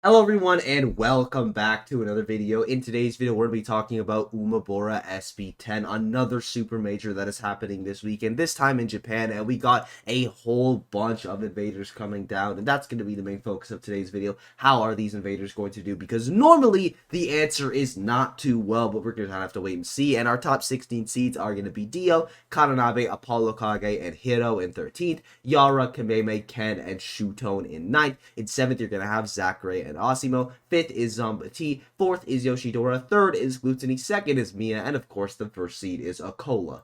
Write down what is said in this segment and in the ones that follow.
Hello everyone and welcome back to another video. In today's video we're going to be talking about Umebura Sp 10, another super major that is happening this weekend, this time in Japan, and we got a whole bunch of invaders coming down, and that's going to be the main focus of today's video. How are these invaders going to do? Because normally the answer is not too well, but we're going to have to wait and see, and our top 16 seeds are going to be Dio, Kananabe, ApolloKage, and Hiro in 13th, Yara, Kameme, Ken, and Shutone in 9th. In 7th you're going to have Zachary and Asimo. 5th is Zomba T. 4th is Yoshidora. 3rd is Glutonny. 2nd is Mia. And of course, the first seed is Akola.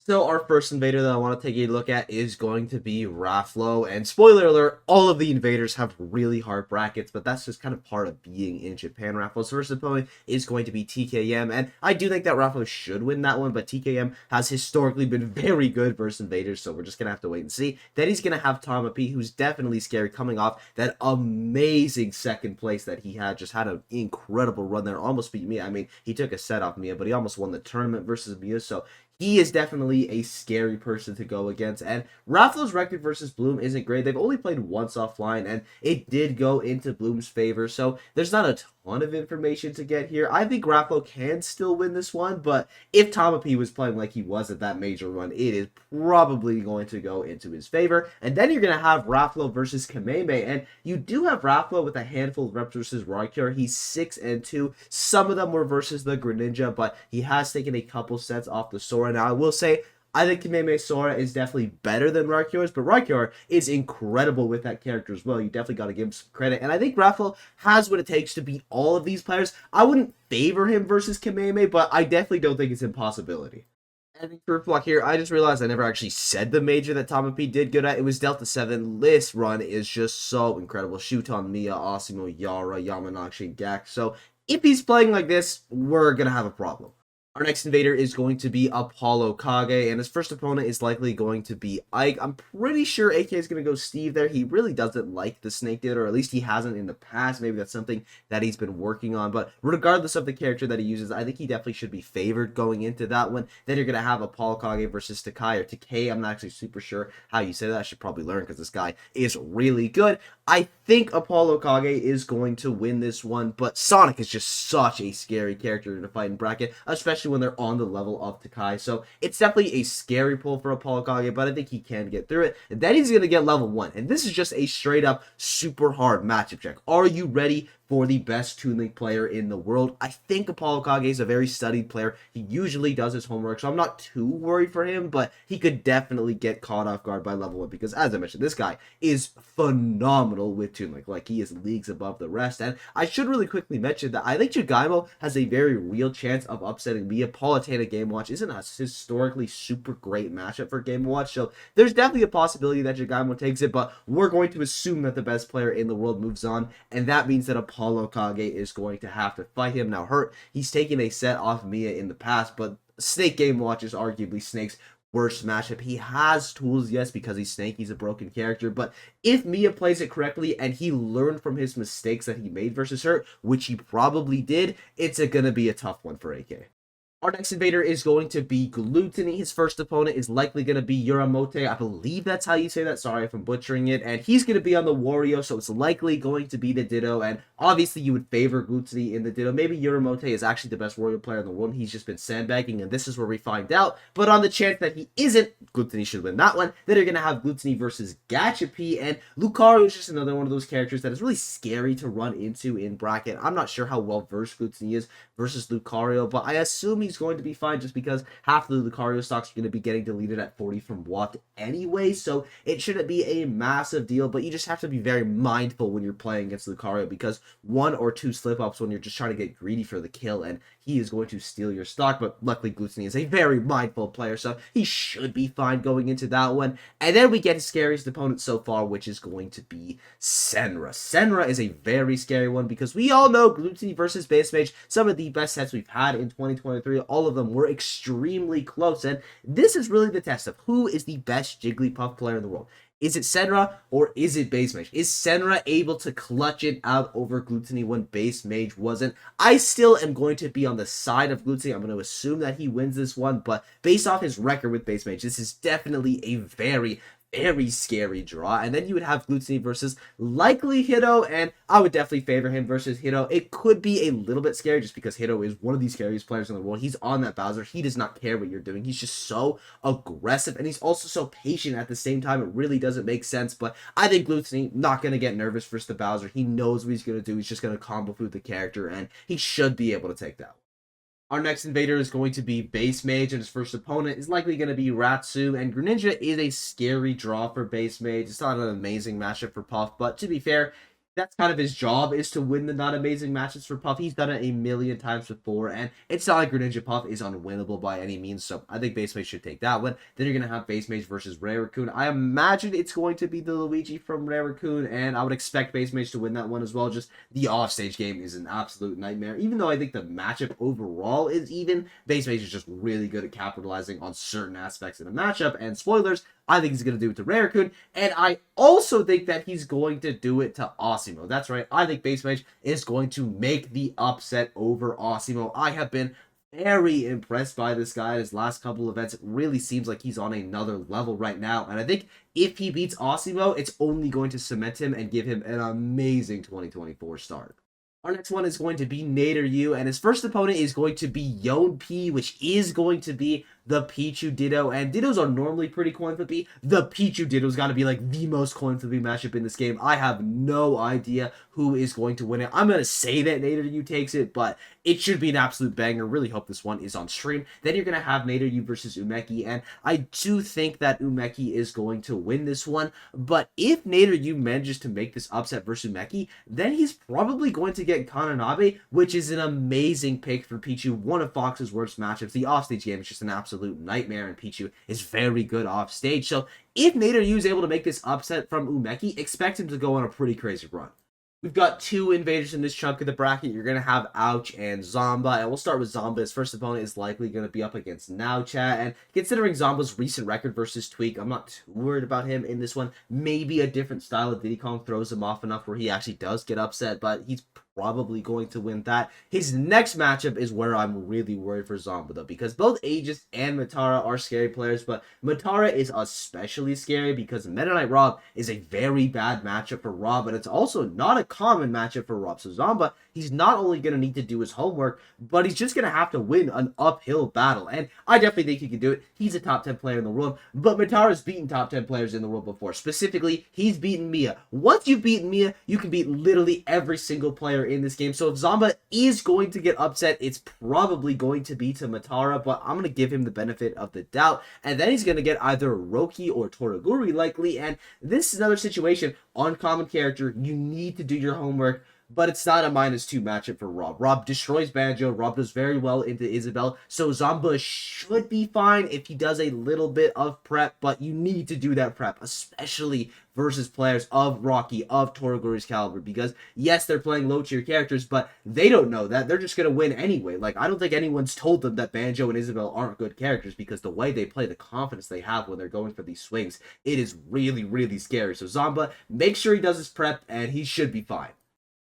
So our first invader that I want to take a look at is going to be Raflo, and spoiler alert, all of the invaders have really hard brackets, but that's just kind of part of being in Japan. Raflo's first opponent is going to be TKM, and I do think that Raflo should win that one, but TKM has historically been very good versus invaders, so we're just going to have to wait and see. Then he's going to have Tama P, who's definitely scary, coming off that amazing second place that he had. Just had an incredible run there, almost beat Mia. I mean, he took a set off Mia, but he almost won the tournament versus Mia, so he is definitely a scary person to go against. And Raflo's record versus Bloom isn't great. They've only played once offline, and it did go into Bloom's favor. So there's not a ton of information to get here. I think Raflo can still win this one, but if Tamapi was playing like he was at that major run, it is probably going to go into his favor. And then you're going to have Raflo versus Kameme, and you do have Raflo with a handful of reps versus Raikure. He's 6-2. Some of them were versus the Greninja, but he has taken a couple sets off the Sora. Now, I will say, I think Kameme Sora is definitely better than Raikure's, but Raikure is incredible with that character as well. You definitely got to give him some credit. And I think Raflo has what it takes to beat all of these players. I wouldn't favor him versus Kameme, but I definitely don't think it's an impossibility. And for block here, I just realized I never actually said the major that Tama P did good at. It was Delta 7. This run is just so incredible. Shuton, Mia, Asimo, Yara, Yamanakshi, and Gak. So if he's playing like this, we're going to have a problem. Our next invader is going to be ApolloKage, and his first opponent is likely going to be Ike. I'm pretty sure AK is going to go Steve there. He really doesn't like the Snake Did, or at least he hasn't in the past. Maybe that's something that he's been working on, but regardless of the character that he uses, I think he definitely should be favored going into that one. Then you're going to have ApolloKage versus Takai, or Takai. I'm not actually super sure how you say that. I should probably learn because this guy is really good. I think ApolloKage is going to win this one, but Sonic is just such a scary character in a fighting bracket, especially when they're on the level of Takai. So it's definitely a scary pull for ApolloKage, but I think he can get through it. And then he's going to get level 1. And this is just a straight up super hard matchup check. Are you ready for the best Toon Link player in the world? I think ApolloKage is a very studied player. He usually does his homework, so I'm not too worried for him, but he could definitely get caught off guard by level 1 because, as I mentioned, this guy is phenomenal with Toon Link. Like, he is leagues above the rest. And I should really quickly mention that I think Jugaimo has a very real chance of upsetting Mia. Palutena Game Watch isn't a historically super great matchup for Game Watch, so there's definitely a possibility that Jugaimo takes it, but we're going to assume that the best player in the world moves on, and that means that ApolloKage is going to have to fight him. Now, he's taken a set off Mia in the past, but Snake Game Watch is arguably Snake's worst matchup. He has tools, yes, because he's Snake, he's a broken character, but if Mia plays it correctly and he learned from his mistakes that he made versus her, which he probably did, it's going to be a tough one for AK. Our next invader is going to be Glutonny. His first opponent is likely going to be Yuramote. I believe that's how you say that. Sorry if I'm butchering it. And he's going to be on the Wario, so it's likely going to be the Ditto. And obviously, you would favor Glutonny in the Ditto. Maybe Yuramote is actually the best Wario player in the world. He's just been sandbagging, and this is where we find out. But on the chance that he isn't, Glutonny should win that one. Then you're going to have Glutonny versus Gachapi. And Lucario is just another one of those characters that is really scary to run into in bracket. I'm not sure how well versed Glutonny is versus Lucario, but I assume he's going to be fine just because half the Lucario stocks are going to be getting deleted at 40 from WOT anyway, so it shouldn't be a massive deal, but you just have to be very mindful when you're playing against Lucario because 1 or 2 slip-ups when you're just trying to get greedy for the kill, and he is going to steal your stock, but luckily Glutonny is a very mindful player, so he should be fine going into that one. And then we get his scariest opponent so far, which is going to be Senra. Senra is a very scary one because we all know Glutonny versus BassMage, some of the best sets we've had in 2023, all of them were extremely close, and this is really the test of who is the best Jigglypuff player in the world. Is it Senra or is it BassMage? Is Senra able to clutch it out over Glutonny when BassMage wasn't? I still am going to be on the side of Glutonny. I'm going to assume that he wins this one, but based off his record with BassMage, this is definitely a very, very scary draw. And then you would have Glutonny versus likely Hito, and I would definitely favor him versus Hito. It could be a little bit scary just because Hito is one of the scariest players in the world. He's on that Bowser. He does not care what you're doing. He's just so aggressive, and he's also so patient at the same time. It really doesn't make sense, but I think Glutonny not going to get nervous versus the Bowser. He knows what he's going to do. He's just going to combo food the character, and he should be able to take that. Our next invader is going to be BassMage, and his first opponent is likely going to be Ratsu, and Greninja is a scary draw for BassMage. It's not an amazing matchup for Puff, but to be fair, that's kind of his job, is to win the not amazing matches for Puff. He's done it a million times before, and it's not like Greninja Puff is unwinnable by any means, so I think BassMage should take that one. Then you're going to have BassMage versus Raccoon. I imagine it's going to be the Luigi from Raccoon, and I would expect BassMage to win that one as well. Just the offstage game is an absolute nightmare. Even though I think the matchup overall is even, BassMage is just really good at capitalizing on certain aspects in a matchup, and spoilers, I think he's going to do it to Raccoon, and I also think that he's going to do it to Osimo. That's right, I think BassMage is going to make the upset over Osimo. I have been very impressed by this guy. His last couple of events, it really seems like he's on another level right now, and I think if he beats Osimo, it's only going to cement him and give him an amazing 2024 start. Our next one is going to be Naitosharp, and his first opponent is going to be Yon P, which is going to be the Pichu Ditto, and Dittos are normally pretty coin flippy. The Pichu Ditto's got to be like the most coin flippy matchup in this game. I have no idea who is going to win it. I'm going to say that Naitosharp takes it, but it should be an absolute banger. Really hope this one is on stream. Then you're going to have Naitosharp versus Umeki, and I do think that Umeki is going to win this one, but if Naitosharp manages to make this upset versus Umeki, then he's probably going to get Kananabe, which is an amazing pick for Pichu, one of Fox's worst matchups. The offstage game is just an absolute nightmare, and Pichu is very good off stage. So if Naitosharp is able to make this upset from Umeki, expect him to go on a pretty crazy run. We've got two invaders in this chunk of the bracket. You're going to have Ouch and Zomba, and we'll start with Zomba. His first opponent is likely going to be up against Now Chat, and considering Zomba's recent record versus Tweak, I'm not too worried about him in this one. Maybe a different style of Diddy Kong throws him off enough where he actually does get upset, but he's probably going to win that. His next matchup is where I'm really worried for Zomba, though, because both Aegis and Matara are scary players, but Matara is especially scary because Meta Knight Rob is a very bad matchup for Rob, but it's also not a common matchup for Rob. So Zomba, he's not only going to need to do his homework, but he's just going to have to win an uphill battle, and I definitely think he can do it. He's a top 10 player in the world, but Matara's beaten top 10 players in the world before. Specifically, he's beaten Mia. Once you've beaten Mia, you can beat literally every single player in this game. So if Zomba is going to get upset, it's probably going to be to Matara, but I'm going to give him the benefit of the doubt, and then he's going to get either Roki or Toraguri likely, and this is another situation. Uncommon character, you need to do your homework, but it's not a -2 matchup for Rob. Rob destroys Banjo. Rob does very well into Isabelle, so Zomba should be fine if he does a little bit of prep, but you need to do that prep, especially versus players of Rocky, of Toraguri's caliber, because yes, they're playing low-tier characters, but they don't know that. They're just going to win anyway. Like, I don't think anyone's told them that Banjo and Isabelle aren't good characters, because the way they play, the confidence they have when they're going for these swings, it is really, really scary. So Zomba, make sure he does his prep, and he should be fine.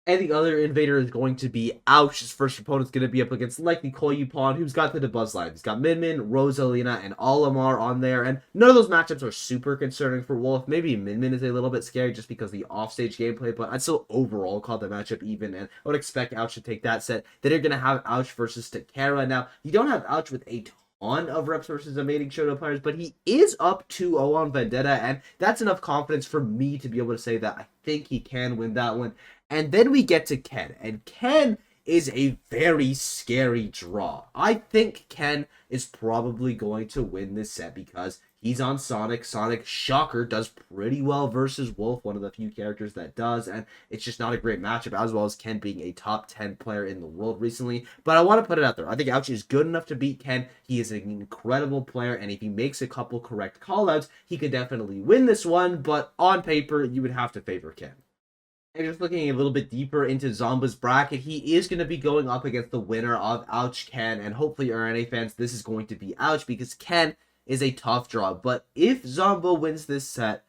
And the other invader is going to be Ouch. His first opponent's going to be up against likely Koyupon, who's got the Buzz line. He's got Min Min, Rosalina, and Olimar on there, and none of those matchups are super concerning for Wolf. Maybe Min Min is a little bit scary just because of the offstage gameplay, but I'd still overall call the matchup even, and I would expect Ouch to take that set. Then you're going to have Ouch versus Takara. Now, you don't have Ouch with a ton of reps versus Amazing Shoto players, but he is up 2-0 on Vendetta, and that's enough confidence for me to be able to say that I think he can win that one. And then we get to Ken, and Ken is a very scary draw. I think Ken is probably going to win this set because he's on Sonic. Sonic, shocker, does pretty well versus Wolf, one of the few characters that does, and it's just not a great matchup, as well as Ken being a top 10 player in the world recently. But I want to put it out there. I think Ouch is good enough to beat Ken. He is an incredible player, and if he makes a couple correct callouts, he could definitely win this one, but on paper, you would have to favor Ken. And just looking a little bit deeper into Zomba's bracket, he is going to be going up against the winner of Ouch Ken, and hopefully RNA fans, this is going to be Ouch because Ken is a tough draw. But if Zomba wins this set,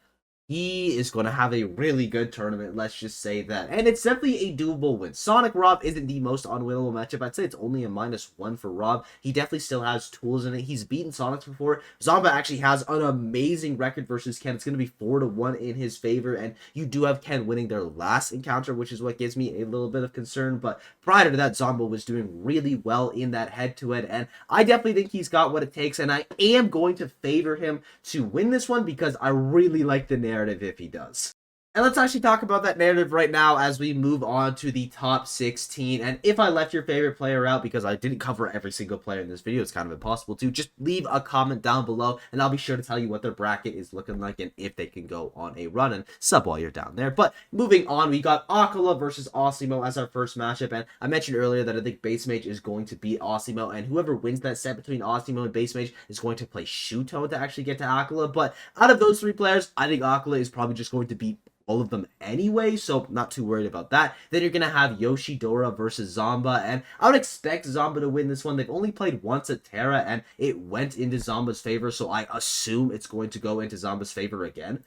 he is going to have a really good tournament, let's just say that. And it's definitely a doable win. Sonic Rob isn't the most unwinnable matchup. I'd say it's only a -1 for Rob. He definitely still has tools in it. He's beaten Sonics before. Zomba actually has an amazing record versus Ken. It's going to be 4-1 in his favor, and you do have Ken winning their last encounter, which is what gives me a little bit of concern. But prior to that, Zomba was doing really well in that head-to-head, and I definitely think he's got what it takes, and I am going to favor him to win this one because I really like the narrative if he does. And let's actually talk about that narrative right now as we move on to the top 16. And if I left your favorite player out because I didn't cover every single player in this video, it's kind of impossible to, just leave a comment down below and I'll be sure to tell you what their bracket is looking like and if they can go on a run, and sub while you're down there. But moving on, we got Akala versus Osimo as our first matchup, and I mentioned earlier that I think BassMage is going to beat Osimo, and whoever wins that set between Osimo and BassMage is going to play Shuto to actually get to Akala. But out of those three players, I think Akala is probably just going to beat all of them anyway, so not too worried about that. Then you're going to have Yoshidora versus Zomba, and I would expect Zomba to win this one. They've only played once at Terra, and it went into Zomba's favor, so I assume it's going to go into Zomba's favor again.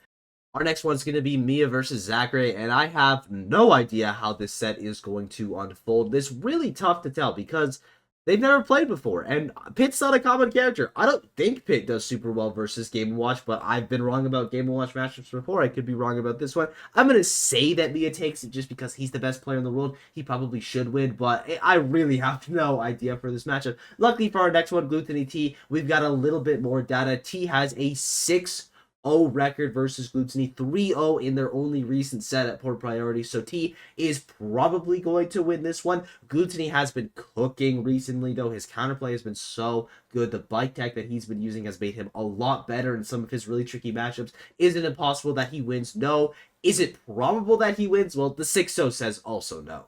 Our next one's going to be Mia versus Zachary, and I have no idea how this set is going to unfold. It's really tough to tell because they've never played before, and Pit's not a common character. I don't think Pit does super well versus Game & Watch, but I've been wrong about Game & Watch matchups before. I could be wrong about this one. I'm going to say that Mia takes it just because he's the best player in the world. He probably should win, but I really have no idea for this matchup. Luckily for our next one, Glutonny T, we've got a little bit more data. T has a 6-0 record versus Glutonny, 3-0 in their only recent set at Poor Priority, so T is probably going to win this one. Glutonny has been cooking recently, though. His counterplay has been so good. The bike tech that he's been using has made him a lot better in some of his really tricky matchups. Is it impossible that he wins? No. Is it probable that he wins? Well, the 6-0 says also no.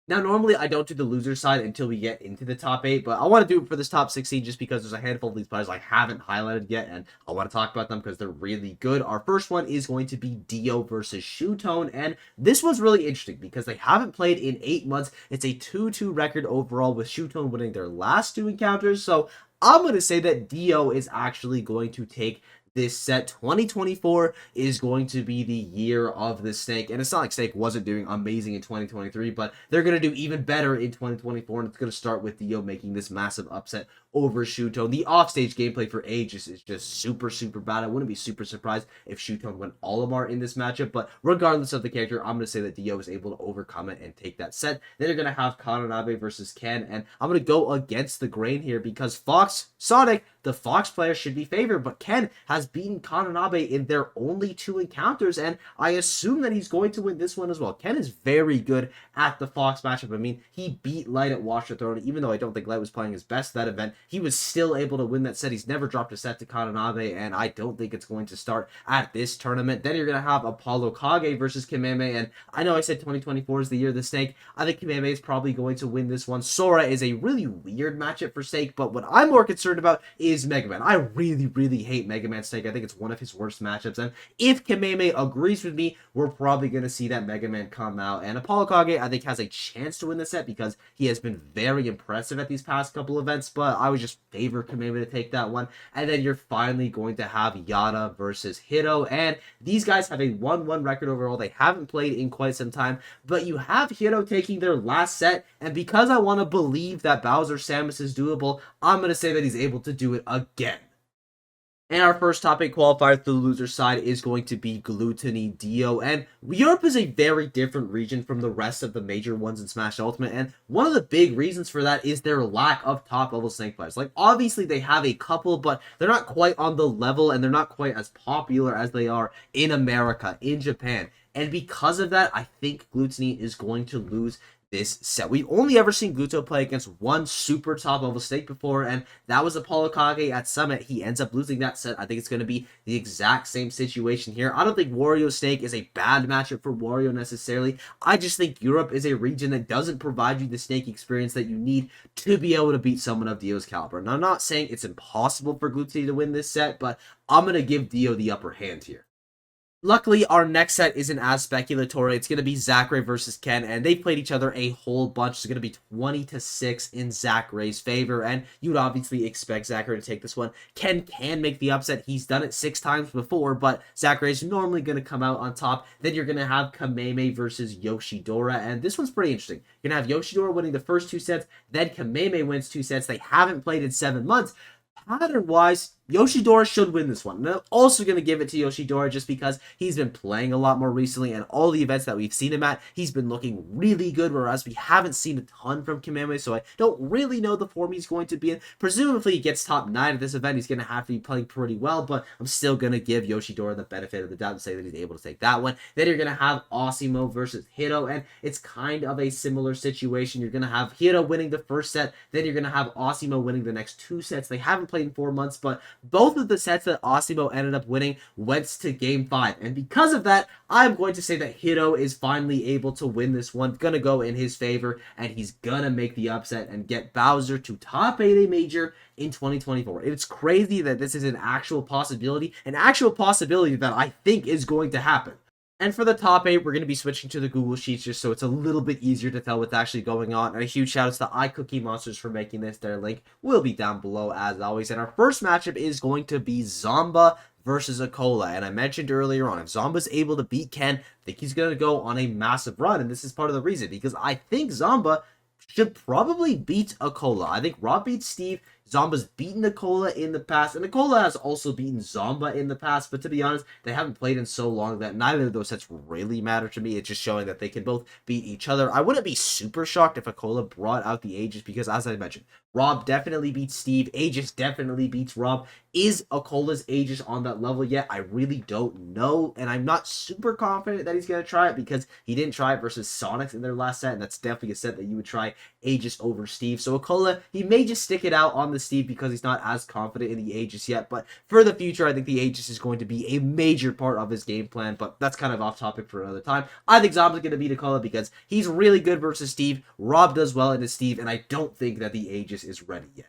Now, normally I don't do the loser side until we get into the top 8, but I want to do it for this top 16 just because there's a handful of these players I haven't highlighted yet, and I want to talk about them because they're really good. Our first one is going to be Dio versus Shutone, and this one's really interesting because they haven't played in 8 months. It's a 2-2 record overall with Shutone winning their last 2 encounters, so I'm going to say that Dio is actually going to take this set. 2024 is going to be the year of the Snake, and it's not like Snake wasn't doing amazing in 2023, but they're going to do even better in 2024, and it's going to start with Dio making this massive upset over Shutone. The offstage gameplay for Aegis is just super bad. I wouldn't be super surprised if Shutone went Olimar in this matchup, but regardless of the character, I'm going to say that Dio is able to overcome it and take that set. Then you're going to have Kananabe versus Ken, and I'm going to go against the grain here because Sonic, the Fox player, should be favored, but Ken has beaten Kananabe in their only 2 encounters, and I assume that he's going to win this one as well. Ken is very good at the Fox matchup. I mean, he beat Light at Watch the Throne, even though I don't think Light was playing his best that event. He was still able to win that set. He's never dropped a set to Kananabe, and I don't think it's going to start at this tournament. Then you're going to have ApolloKage versus Kimeme, and I know I said 2024 is the year of the Snake. I think Kimeme is probably going to win this one. Sora is a really weird matchup for Snake, but what I'm more concerned about is Mega Man. I really hate Mega Man Snake. I think it's one of his worst matchups, and if Kimeme agrees with me, we're probably going to see that Mega Man come out. And ApolloKage, I think, has a chance to win the set because he has been very impressive at these past couple events, but I would just favor Kimeme to take that one. And then you're finally going to have Yada versus Hiro, and these guys have a 1-1 record overall. They haven't played in quite some time, but you have Hiro taking their last set, and because I want to believe that Bowser Samus is doable, I'm going to say that he's able to do it again. And our first top 8 qualifier to the loser side is going to be Glutonny Dio. And Europe is a very different region from the rest of the major ones in Smash Ultimate. And one of the big reasons for that is their lack of top level Snake players. Like, obviously they have a couple, but they're not quite on the level and they're not quite as popular as they are in America, in Japan. And because of that, I think Glutonny is going to lose this set. We've only ever seen Gluto play against one super top level Snake before, and that was ApolloKage at Summit. He ends up losing that set. I think it's going to be the exact same situation here. I don't think Wario Snake is a bad matchup for Wario necessarily. I just think Europe is a region that doesn't provide you the Snake experience that you need to be able to beat someone of Dio's caliber. And I'm not saying it's impossible for Glutonny to win this set, but I'm going to give Dio the upper hand here. Luckily, our next set isn't as speculatory. It's going to be Zachary versus Ken, and they've played each other a whole bunch. It's going to be 20-6 in Zachary's favor, and you'd obviously expect Zachary to take this one. Ken can make the upset. He's done it 6 times before, but Zachary's normally going to come out on top. Then you're going to have Kameme versus Yoshidora, and this one's pretty interesting. You're going to have Yoshidora winning the first 2 sets, then Kameme wins 2 sets. They haven't played in 7 months. Pattern-wise, Yoshidora should win this one. And I'm also going to give it to Yoshidora just because he's been playing a lot more recently, and all the events that we've seen him at, he's been looking really good, whereas we haven't seen a ton from Kameme, so I don't really know the form he's going to be in. Presumably, he gets top 9 at this event. He's going to have to be playing pretty well, but I'm still going to give Yoshidora the benefit of the doubt and say that he's able to take that one. Then you're going to have Osimo versus Hiro, and it's kind of a similar situation. You're going to have Hiro winning the first set, then you're going to have Osimo winning the next 2 sets. They haven't played in 4 months, but both of the sets that Osimo ended up winning went to game 5. And because of that, I'm going to say that Hiro is finally able to win this one. Gonna go in his favor, and he's gonna make the upset and get Bowser to top 8 a major in 2024. It's crazy that this is an actual possibility that I think is going to happen. And for the top 8, we're going to be switching to the Google Sheets just so it's a little bit easier to tell what's actually going on. And a huge shout out to iCookie Monsters for making this. Their link will be down below as always. And our first matchup is going to be Zomba versus Akola. And I mentioned earlier on, if Zomba's able to beat Ken, I think he's going to go on a massive run. And this is part of the reason, because I think Zomba should probably beat Akola. I think Rob beats Steve. Zomba's beaten Akola in the past, and Akola has also beaten Zomba in the past, but to be honest, they haven't played in so long that neither of those sets really matter to me. It's just showing that they can both beat each other. I wouldn't be super shocked if Akola brought out the Aegis, because as I mentioned, Rob definitely beats Steve, Aegis definitely beats Rob. Is Akola's Aegis on that level yet? I really don't know, and I'm not super confident that he's going to try it, because he didn't try it versus Sonics in their last set, and that's definitely a set that you would try Aegis over Steve. So Akola, he may just stick it out on the Steve because he's not as confident in the Aegis yet, but for the future, I think the Aegis is going to be a major part of his game plan, but that's kind of off topic for another time. I think Zomba's going to beat Akola because he's really good versus Steve, Rob does well into Steve, and I don't think that the Aegis is ready yet.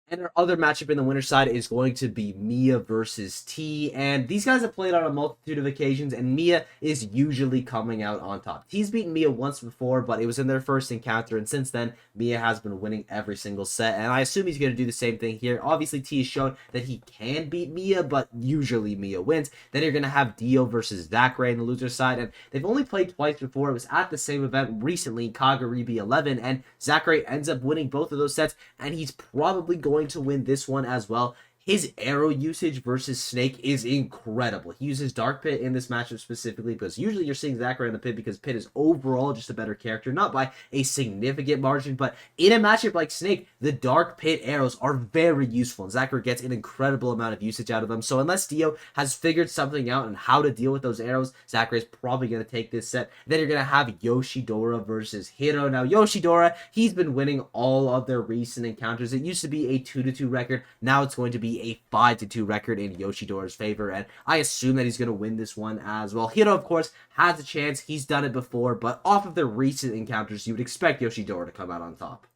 And our other matchup in the winner's side is going to be Mia versus T. And these guys have played on a multitude of occasions, and Mia is usually coming out on top. T's beaten Mia once before, but it was in their first encounter, and since then, Mia has been winning every single set. And I assume he's going to do the same thing here. Obviously, T has shown that he can beat Mia, but usually Mia wins. Then you're going to have Dio versus Zachary in the loser side, and they've only played twice before. It was at the same event recently, Kagaribi 11, and Zachary ends up winning both of those sets, and he's probably going to win this one as well. His arrow usage versus Snake is incredible. He uses Dark Pit in this matchup specifically because usually you're seeing Zachary in the Pit because Pit is overall just a better character, not by a significant margin, but in a matchup like Snake, the Dark Pit arrows are very useful, and Zachary gets an incredible amount of usage out of them. So unless Dio has figured something out on how to deal with those arrows, Zachary is probably going to take this set. Then you're going to have Yoshidora versus Hiro. Now, Yoshidora, he's been winning all of their recent encounters. It used to be a 2-2 record. Now it's going to be a 5-2 record in Yoshidora's favor, and I assume that he's going to win this one as well. Hiro, of course, has a chance. He's done it before, but off of the recent encounters, you would expect Yoshidora to come out on top.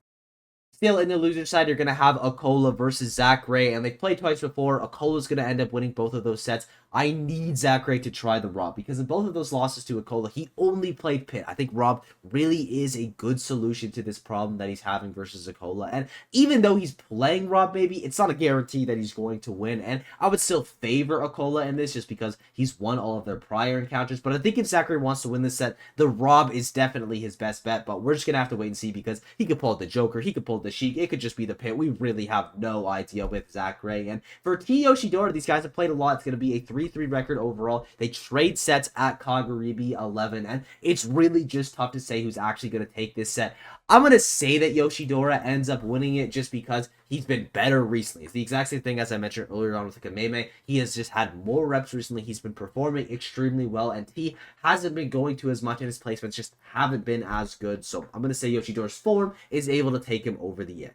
Still, in the loser side, you're going to have Akola versus Zachary, and they've played twice before. Akola's going to end up winning both of those sets. I need Zachary to try the Rob, because in both of those losses to Akola, he only played Pit. I think Rob really is a good solution to this problem that he's having versus Akola, and even though he's playing Rob, maybe, it's not a guarantee that he's going to win, and I would still favor Akola in this just because he's won all of their prior encounters, but I think if Zachary wants to win this set, the Rob is definitely his best bet, but we're just going to have to wait and see, because he could pull the Joker, he could pull the Sheik, it could just be the Pit. We really have no idea with Zachary, and for T Yoshidora, these guys have played a lot. It's going to be a 3-3 record overall. They trade sets at Kagaribi 11, and it's really just tough to say who's actually going to take this set. I'm going to say that Yoshidora ends up winning it just because he's been better recently. It's the exact same thing as I mentioned earlier on with Kameme. He has just had more reps recently. He's been performing extremely well, and he hasn't been going to as much, and his placements just haven't been as good. So I'm going to say Yoshidora's form is able to take him over the edge.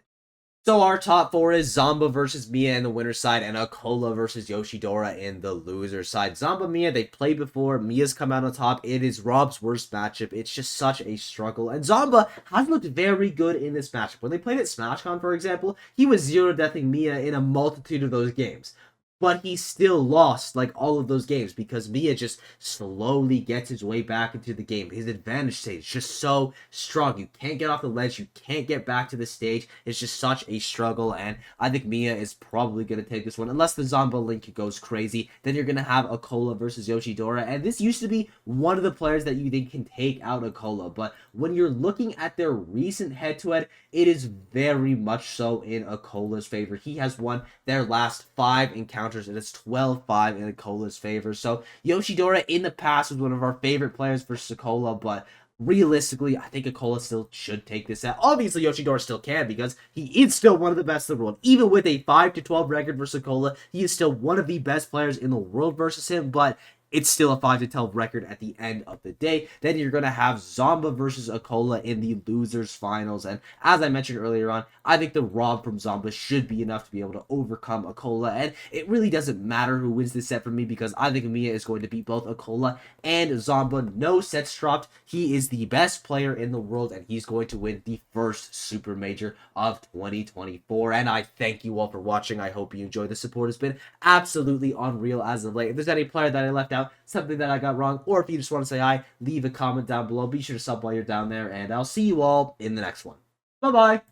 So our top 4 is Zomba versus Mia in the winner's side, and Akola versus Yoshidora in the loser's side. Zomba, Mia, they played before. Mia's come out on top. It is Rob's worst matchup. It's just such a struggle. And Zomba has looked very good in this matchup. When they played at SmashCon, for example, he was 0-deathing Mia in a multitude of those games. but he still lost like all of those games because Mia just slowly gets his way back into the game. His advantage state is just so strong. You can't get off the ledge. You can't get back to the stage. It's just such a struggle, and I think Mia is probably going to take this one. Unless the Zomba Link goes crazy, then you're going to have Akola versus Yoshidora, and this used to be one of the players that you think can take out Akola, but when you're looking at their recent head-to-head, it is very much so in Akola's favor. He has won their last 5 encounters, and it's 12-5 in Akola's favor. So Yoshidora in the past was one of our favorite players versus Akola, but realistically, I think Akola still should take this out. Obviously, Yoshidora still can because he is still one of the best in the world. Even with a 5-12 record versus Akola, he is still one of the best players in the world versus him, but it's still a 5-12 record at the end of the day. Then you're going to have Zomba versus Akola in the losers finals. And as I mentioned earlier on, I think the rob from Zomba should be enough to be able to overcome Akola. And it really doesn't matter who wins this set for me because I think Mia is going to beat both Akola and Zomba. No sets dropped. He is the best player in the world and he's going to win the first Super Major of 2024. And I thank you all for watching. I hope you enjoyed. The support has been absolutely unreal as of late. If there's any player that I left out, something that I got wrong, or if you just want to say hi, leave a comment down below. Be sure to sub while you're down there, and I'll see you all in the next one. Bye-bye!